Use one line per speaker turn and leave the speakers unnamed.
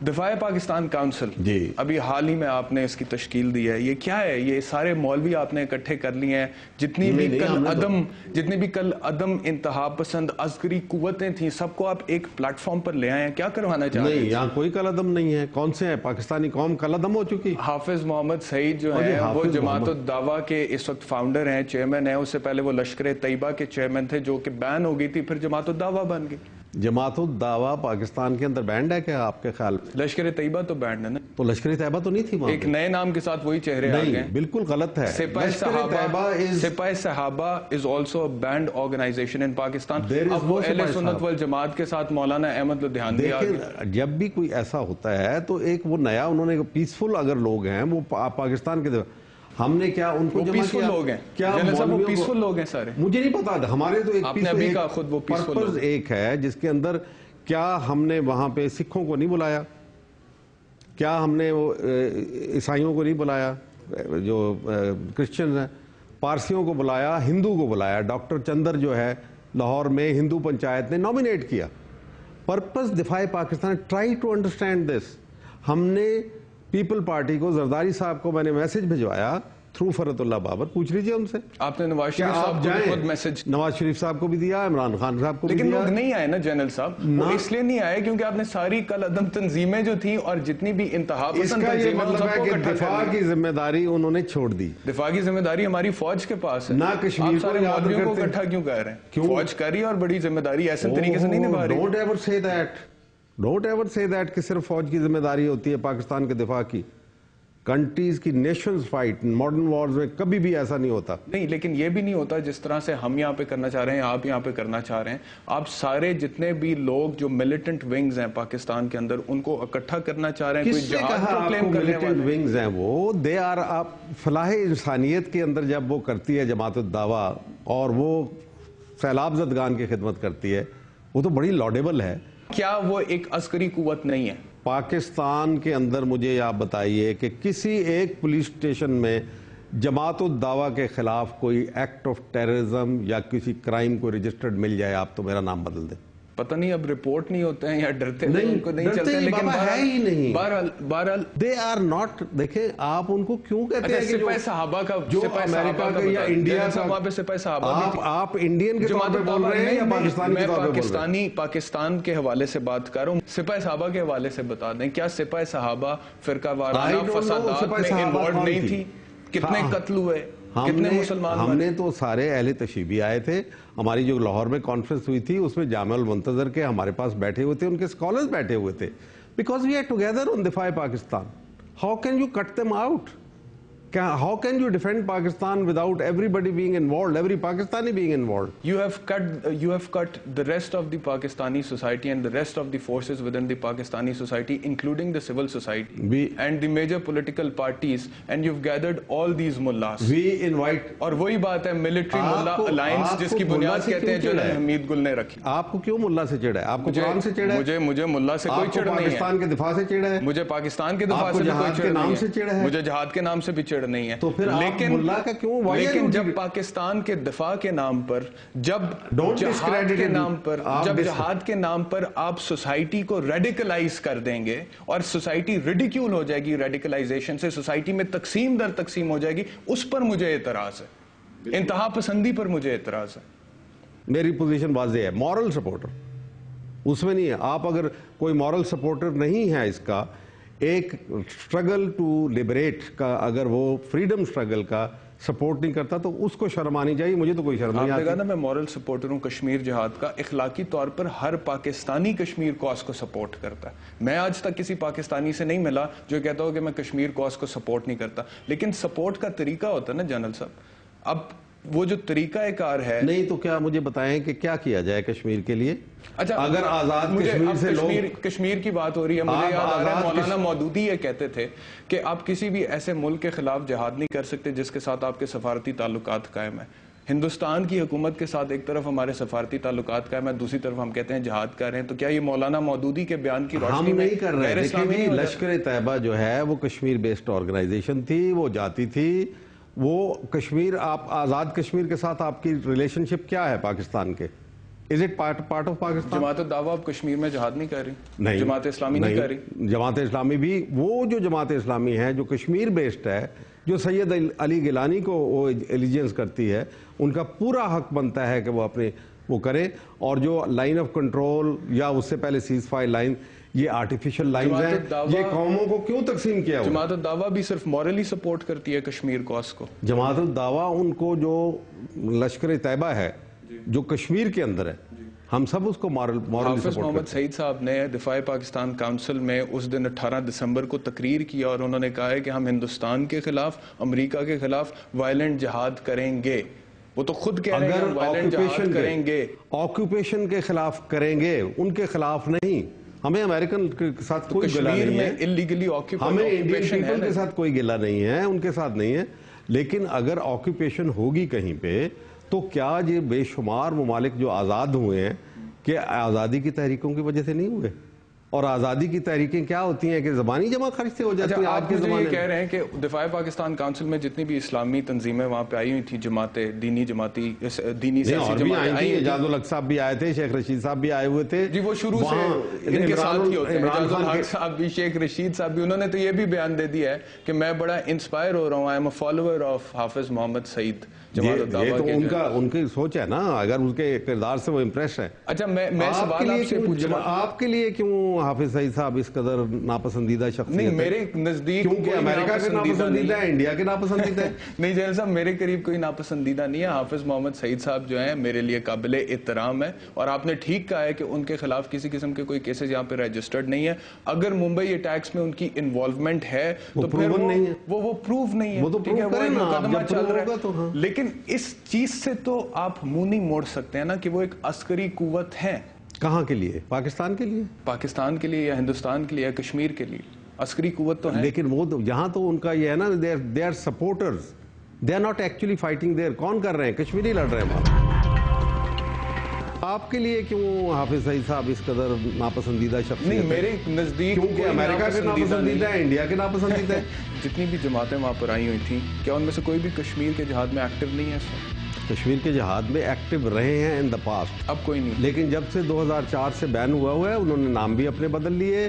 دفاع پاکستان کونسل
جی
ابھی حال ہی میں آپ نے اس کی تشکیل دی ہے، یہ کیا ہے؟ یہ سارے مولوی آپ نے اکٹھے کر لیے ہیں، جتنی بھی کل عدم انتہا پسند عسکری قوتیں تھیں، سب کو آپ ایک پلیٹ فارم پر لے آئے ہیں، کیا کروانا چاہ رہے ہیں؟
نہیں، یہاں کوئی کل عدم نہیں ہے. کون سے ہیں؟ پاکستانی قوم کل عدم ہو چکی.
حافظ محمد سعید جو ہیں وہ جماعت الدعویٰ کے اس وقت فاؤنڈر ہیں، چیئرمین ہیں. اس سے پہلے وہ لشکر طیبہ کے چیئرمین تھے جو کہ بین ہو گئی تھی، پھر جماعت الدعویٰ بن گئی.
جماعت الدعویٰ پاکستان کے اندر بینڈ ہے کیا آپ کے خیال میں؟
لشکر طیبہ تو بینڈ ہے نا.
تو لشکر طیبہ تو نہیں تھی وہاں
ایک نئے نام کے ساتھ وہی چہرے آ گئے.
نہیں، بالکل غلط ہے.
سپاہ صحابہ is also a banned organization in Pakistan. اب وہ اہل سنت والجماعت کے ساتھ مولانا احمد لدھیانوی آ گئے.
جب بھی کوئی ایسا ہوتا ہے تو ایک وہ نیا، انہوں نے پیسفل اگر لوگ ہیں وہ پاکستان کے، ہم نے کیا ان کو جمع کیا؟
لوگ ہیں جنرل صاحب، وہ پیسفل لوگ ہیں سارے.
مجھے نہیں پتا، ہمارے تو ایک پرپز ایک ہے جس کے اندر کیا ہم نے وہاں پہ سکھوں کو نہیں بلایا؟ کیا ہم نے عیسائیوں کو نہیں بلایا؟ جو کرسچنز ہیں، پارسیوں کو بلایا، ہندو کو بلایا. ڈاکٹر چندر جو ہے لاہور میں ہندو پنچایت نے نامینیٹ کیا. پرپز دفاع Pakistan. Try to understand this. ہم نے پیپل پارٹی کو، زرداری صاحب کو میں نے میسج بھجوایا تھرو فرت اللہ بابر، پوچھ لیجئے ان سے.
آپ نے نواز شریف صاحب کو خود میسج؟
نواز شریف صاحب کو بھی دیا، عمران خان صاحب کو بھی دیا.
لیکن لوگ نہیں آئے نا جنرل صاحب، وہ اس لیے نہیں آئے کیونکہ آپ نے ساری کل عدم تنظیمیں جو تھیں اور جتنی بھی انتہا پسند تنظیمیں ان سب کو اکٹھا کر لیا.
دفاع کی ذمہ داری انہوں نے چھوڑ دی.
دفاع کی ذمہ داری ہماری فوج کے پاس ہے.
نہ کشمیر
کو مولویوں کو اکٹھا کیوں کہہ رہے ہیں؟ فوج کر رہی ہے اور بڑی ذمہ داری ایسے طریقے سے نہیں نبھا رہی.
ڈونٹ ایور سے دیٹ. ڈونٹ ایور سے دیٹ کہ صرف فوج کی ذمہ داری ہوتی ہے پاکستان کے دفاع کی. کنٹریز کی نیشنز فائٹ ماڈرن وارز میں کبھی بھی ایسا نہیں ہوتا.
نہیں، لیکن یہ بھی نہیں ہوتا جس طرح سے ہم یہاں پہ کرنا چاہ رہے ہیں، آپ یہاں پہ کرنا چاہ رہے ہیں. آپ سارے جتنے بھی لوگ جو ملیٹنٹ ونگز ہیں پاکستان کے اندر ان کو اکٹھا کرنا چاہ رہے ہیں.
کس نے کہا آپ کو ملیٹنٹ ونگز ہیں؟ وہ دے آر فلاح انسانیت کے اندر جب وہ کرتی ہے جماعت الدعویٰ اور وہ سیلاب زدگان کی خدمت کرتی ہے، وہ تو بڑی لاڈیبل ہے.
کیا وہ ایک عسکری قوت نہیں ہے؟
پاکستان کے اندر مجھے آپ بتائیے کہ کسی ایک پولیس اسٹیشن میں جماعت الدعویٰ کے خلاف کوئی ایکٹ آف ٹیررزم یا کسی کرائم کو رجسٹرڈ مل جائے آپ تو میرا نام بدل دیں.
پتہ نہیں اب رپورٹ نہیں ہوتے ہیں یا ڈرتے ہیں ان کو نہیں چلتے، لیکن
ہے ہی نہیں.
بہرحال
دے آر ناٹ. دیکھیں آپ ان کو کیوں کہتے ہیں کہ
سپاہ صحابہ کا،
جو امریکہ کا یا انڈیا کا،
وہاں پہ سپاہ صحابہ،
آپ انڈین کے طور پہ بول رہے ہیں یا پاکستانی کے طور پہ بول رہے ہیں؟
پاکستان کے حوالے سے بات کر رہا ہوں. سپاہ صحابہ کے حوالے سے بتا دیں، کیا سپاہ صحابہ فرقہ وارانہ فسادات میں انوالوڈ نہیں تھی؟ کتنے قتل ہوئے، کتنے مسلمان؟
ہم نے تو سارے اہل تشیع بھی آئے تھے. ہماری جو لاہور میں کانفرنس ہوئی تھی اس میں جامع المنتظر کے ہمارے پاس بیٹھے ہوئے تھے، ان کے اسکالرز بیٹھے ہوئے تھے. Because we are together on دفاع Pakistan. How can you cut them out? How can you defend Pakistan without everybody being involved, every Pakistani being involved?
You have cut the rest of the Pakistani society and the rest of the forces within the Pakistani society, including the civil society and the major political parties, and you've gathered all these mullahs.
We invite.
اور وہی بات ہے military ملا alliance جس کی بنیاد کہتے ہیں جنرل حمید گل نے رکھی.
آپ کو کیوں ملا سے چڑھا ہے؟ آپ کو قرآن سے چڑھا ہے؟
مجھے ملا سے کوئی چڑھ نہیں ہے.
پاکستان کے دفاع سے چڑھا ہے؟
مجھے پاکستان کے دفاع سے کوئی چڑھ نہیں ہے. مجھے جہاد کے نام سے بھی چڑھ نہیں ہے.
تو پھر
لیکن جب پاکستان کے دفاع کے نام پر، جب جہاد کے نام پر آپ سوسائٹی کو ریڈیکلائز کر دیں گے اور سوسائٹی ریڈیکیول ہو جائے گی، ریڈیکلائزیشن سے سوسائٹی میں تقسیم در تقسیم ہو جائے گی، اس پر مجھے اعتراض ہے. انتہا پسندی پر مجھے اعتراض ہے.
میری پوزیشن واضح ہے. مورل سپورٹر اس میں نہیں ہے. آپ اگر کوئی مورل سپورٹر نہیں ہے اس کا، ایک سٹرگل ٹو لبریٹ کا، اگر وہ فریڈم سٹرگل کا سپورٹ نہیں کرتا تو اس کو شرم آنی چاہیے. مجھے تو کوئی شرم نہیں آتی.
آپ نے کہا نا میں مورل سپورٹر ہوں کشمیر جہاد کا. اخلاقی طور پر ہر پاکستانی کشمیر کاز کو سپورٹ کرتا ہے. میں آج تک کسی پاکستانی سے نہیں ملا جو کہتا ہو کہ میں کشمیر کاز کو سپورٹ نہیں کرتا. لیکن سپورٹ کا طریقہ ہوتا ہے نا جنرل صاحب. اب وہ جو طریقہ کار ہے
نہیں تو کیا مجھے بتائیں کہ کیا کیا جائے کشمیر کے لیے؟
اچھا
اگر آزاد کشمیر سے
کشمیر کی بات ہو رہی ہے، مجھے یاد آ رہا ہے مولانا مودودی یہ کہتے تھے کہ آپ کسی بھی ایسے ملک کے خلاف جہاد نہیں کر سکتے جس کے ساتھ آپ کے سفارتی تعلقات قائم ہیں. ہندوستان کی حکومت کے ساتھ ایک طرف ہمارے سفارتی تعلقات قائم ہیں، دوسری طرف ہم کہتے ہیں جہاد کر رہے ہیں. تو کیا یہ مولانا مودودی کے بیان کی روشنی میں
ہم نہیں کر رہے ہیں؟ دیکھیں لشکر طیبہ جو ہے وہ کشمیر بیسڈ آرگنائزیشن تھی، وہ جاتی تھی. وہ کشمیر، آپ آزاد کشمیر کے ساتھ آپ کی ریلیشن شپ کیا ہے پاکستان کے؟ Is it part of Pakistan?
جماعت الدعویٰ اب کشمیر میں جہاد نہیں کر رہی؟
نہیں.
جماعت اسلامی نہیں کر رہی؟
جماعت اسلامی بھی، وہ جو جماعت اسلامی ہے جو کشمیر بیسڈ ہے، جو سید علی گیلانی کو وہ ایلیجنس کرتی ہے، ان کا پورا حق بنتا ہے کہ وہ اپنے وہ کرے. اور جو لائن آف کنٹرول یا اس سے پہلے سیز فائر لائن، یہ آرٹیفیشل لائنز ہیں، یہ قوموں کو کیوں تقسیم کیا ہوا؟
جماعت الدعویٰ بھی صرف مورلی سپورٹ کرتی ہے کشمیر کوس کو.
جماعت الدعویٰ ان کو جو لشکر طیبہ ہے جو کشمیر کے اندر ہے، ہم سب اس کو مورلی
حافظ
سپورٹ
محمد
کرتے ہیں.
سعید صاحب نے دفاع پاکستان کونسل میں اس دن 18 دسمبر کو تقریر کیا اور انہوں نے کہا ہے کہ ہم ہندوستان کے خلاف، امریکہ کے خلاف وائلنٹ جہاد کریں گے. وہ تو خود کہہ رہے ہیں ہم وائلنٹ جہاد کریں گے.
آکوپیشن کے خلاف کریں گے، ان کے خلاف نہیں. ہمیں امریکن کے ساتھ کوئی گلہ نہیں ہے،
انلیگلی
ہمیں انڈین پیپل کے ساتھ کوئی گلہ نہیں ہے، ان کے ساتھ نہیں ہے. لیکن اگر آکوپیشن ہوگی کہیں پہ تو کیا یہ بے شمار ممالک جو آزاد ہوئے ہیں کہ آزادی کی تحریکوں کی وجہ سے نہیں ہوئے؟ اور آزادی کی تحریکیں کیا ہوتی ہیں کہ زبانی جمع خرچ سے ہو جاتی ہیں.
آپ مجھے یہ کہہ رہے ہیں کہ دفاع پاکستان کونسل میں جتنی بھی اسلامی تنظیمیں وہاں پہ آئی ہوئی تھیں، جماعتیں، دینی سیاسی
جماعتیں آئی، اعجاز الحق صاحب بھی آئے تھے، شیخ رشید صاحب بھی آئے ہوئے تھے.
جی وہ شروع سے ان کے ساتھ ہی ہوتے ہیں. اعجاز الحق صاحب بھی، شیخ رشید صاحب بھی، انہوں نے تو یہ بھی بیان دے دیا ہے کہ میں بڑا انسپائر ہو رہا ہوں، I am a follower of حافظ محمد سعید.
یہ تو ان کی سوچ ہے نا، اگر ان کے کردار سے وہ امپریس ہے.
اچھا میں سوال آپ سے پوچھ رہا ہوں،
آپ کے لیے کیوں حافظ سعید صاحب اس قدر ناپسندیدہ شخصیت؟
نہیں میرے نزدیک
کیونکہ امریکہ کے ناپسندیدہ ہے، انڈیا کے ناپسندیدہ ہے.
نہیں جیل صاحب، میرے قریب کوئی ناپسندیدہ نہیں ہے. حافظ محمد سعید صاحب جو ہیں میرے لیے قابل احترام ہے، اور آپ نے ٹھیک کہا ہے کہ ان کے خلاف کسی قسم کے کوئی کیسز یہاں پہ رجسٹرڈ نہیں ہے. اگر ممبئی اٹیکس میں ان کی انوالومنٹ ہے تو پھر وہ پروف نہیں ہے، ٹھیک ہے، وہ مقدمہ چل رہا ہے. لیکن اس چیز سے تو آپ منہ نہیں موڑ سکتے ہیں نا کہ وہ ایک عسکری قوت ہے.
کہاں کے لیے؟ پاکستان کے لیے؟
پاکستان کے لیے یا ہندوستان کے لیے یا کشمیر کے لیے عسکری قوت تو ہے.
لیکن وہ یہاں تو ان کا یہ ہے نا، they are supporters, they are not actually fighting there. کون کر رہے ہیں؟ کشمیری لڑ رہے ہیں. آپ کے لیے کیوں حافظ سعید صاحب اس قدر ناپسندیدہ شخصیت؟
نہیں میرے نزدیک
کیونکہ امریکہ کے ناپسندیدہ ہے، انڈیا کے ناپسندیدہ ہے.
جتنی بھی جماعتیں وہاں پر آئی ہوئی تھیں، کیا ان میں سے کوئی بھی کشمیر کے جہاد میں ایکٹیو نہیں ہے؟
کشمیر کے جہاد میں ایکٹیو رہے ہیں ان دا پاسٹ،
اب کوئی نہیں.
لیکن جب سے 2004 سے بین ہوا ہے، انہوں نے نام بھی اپنے بدل لیے.